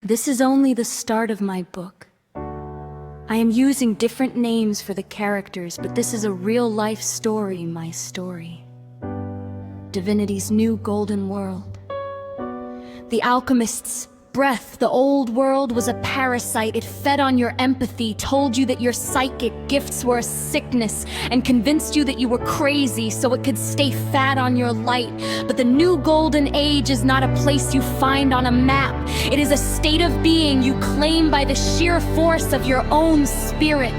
This is only the start of my book. I am using different names for the characters, but this is a real-life story, my story. Divinity's new golden world. The Alchemist's breath, the old world, was a parasite. It fed on your empathy, told you that your psychic gifts were a sickness, and convinced you that you were crazy so it could stay fat on your light. But the new golden age is not a place you find on a map. It is a state of being you claim by the sheer force of your own spirit.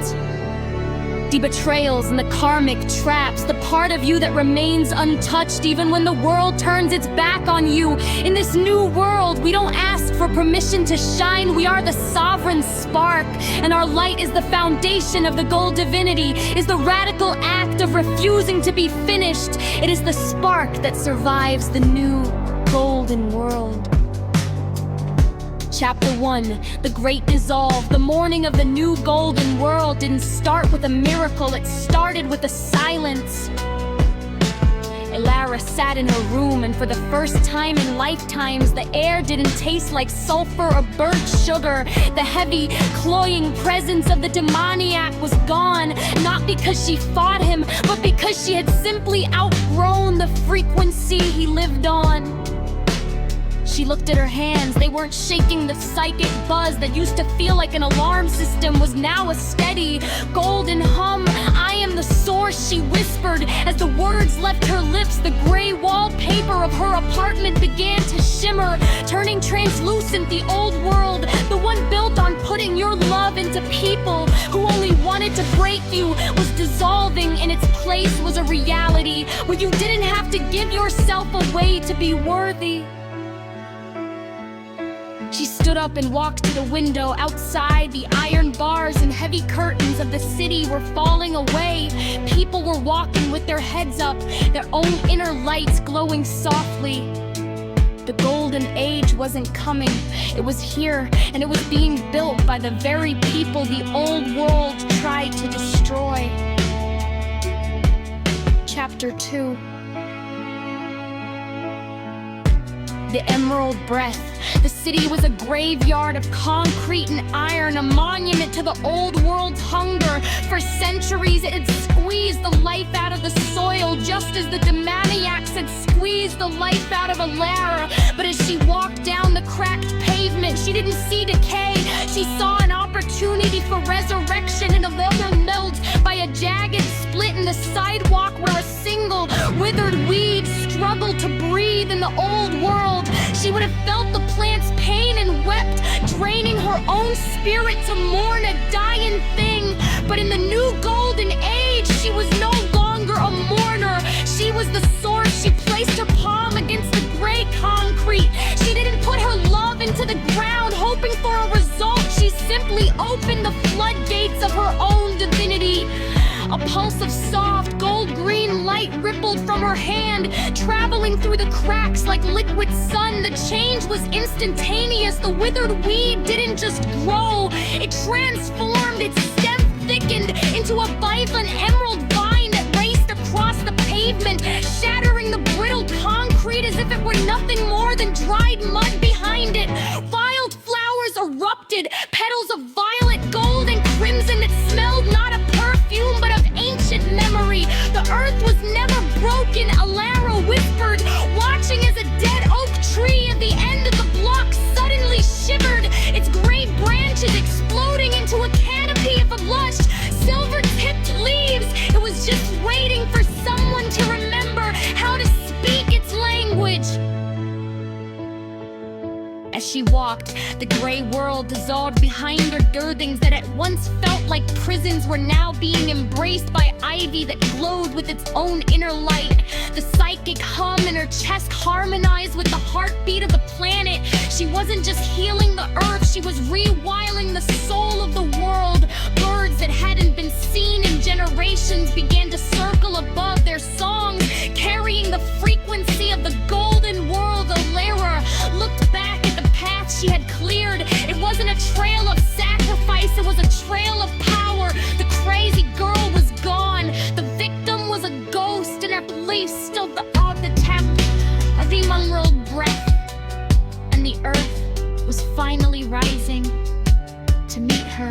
The betrayals and the karmic traps, the part of you that remains untouched even when the world turns its back on you. In this new world, we don't ask for permission to shine. We are the sovereign spark, and our light is the foundation of the gold divinity, is the radical act of refusing to be finished. It is the spark that survives the new golden world. Chapter 1, The Great Dissolve. The morning of the new golden world didn't start with a miracle, it started with a silence. Elara sat in her room, and for the first time in lifetimes, the air didn't taste like sulfur or burnt sugar. The heavy, cloying presence of the demoniac was gone, not because she fought him, but because she had simply outgrown the frequency he lived on. She looked at her hands. They weren't shaking. The psychic buzz that used to feel like an alarm system was now a steady, golden hum. I am the source, she whispered. As the words left her lips, the gray wallpaper of her apartment began to shimmer, turning translucent. The old world, the one built on putting your love into people who only wanted to break you, was dissolving. In its place was a reality where you didn't have to give yourself away to be worthy. She stood up and walked to the window. Outside, the iron bars and heavy curtains of the city were falling away. People were walking with their heads up, their own inner lights glowing softly. The golden age wasn't coming. It was here, and it was being built by the very people the old world tried to destroy. Chapter 2. The Emerald Breath. The city was a graveyard of concrete and iron, a monument to the old world's hunger. For centuries, it had squeezed the life out of the soil, just as the demoniacs had squeezed the life out of Elara. But as she walked down the cracked pavement, she didn't see decay. She saw an opportunity for resurrection in a leather melt by a jagged split in the sidewalk where a single withered weed struggled to breathe. In the old world, she would have felt the plant's pain and wept, draining her own spirit to mourn a dying thing. But in the new golden age, she was no longer a mourner. She was the source. She placed her palm against the gray concrete. She didn't put her love into the ground, hoping for a result. She simply opened the floodgates of her own divinity. A pulse of soft, gold-green light rippled from her hand, traveling through the cracks like liquid sun. The change was instantaneous. The withered weed didn't just grow, it transformed. Its stem thickened into a vibrant emerald vine that raced across the pavement, shattering the brittle concrete as if it were nothing more than dried mud behind it. Wildflowers erupted, petals of violet, gold, and crimson that smelled not of perfume but of ancient memory. The earth was never broken, Elara whispered, watching as a dead oak tree at the end of the block suddenly shivered, its great branches exploding into a canopy of lush, silver-tipped leaves. It was just waiting for someone to remember how to speak its language. As she walked, the gray world dissolved behind her. Girthings that at once felt like prisons were now being embraced by ivy that glowed with its own inner light. The psychic hum in her chest harmonized with the heartbeat of the planet. She wasn't just healing the earth, she was rewiring the soul of the world. Birds that hadn't been seen in generations began to circle above their songs, carrying the frequency of the golden world. Elara looked back at the path she had cleared. It wasn't a trail of sacrifice, it was a trail of power. The crazy girl was gone. The victim was a ghost, and her beliefs still on the tap of the emerald breath. And the earth was finally rising to meet her.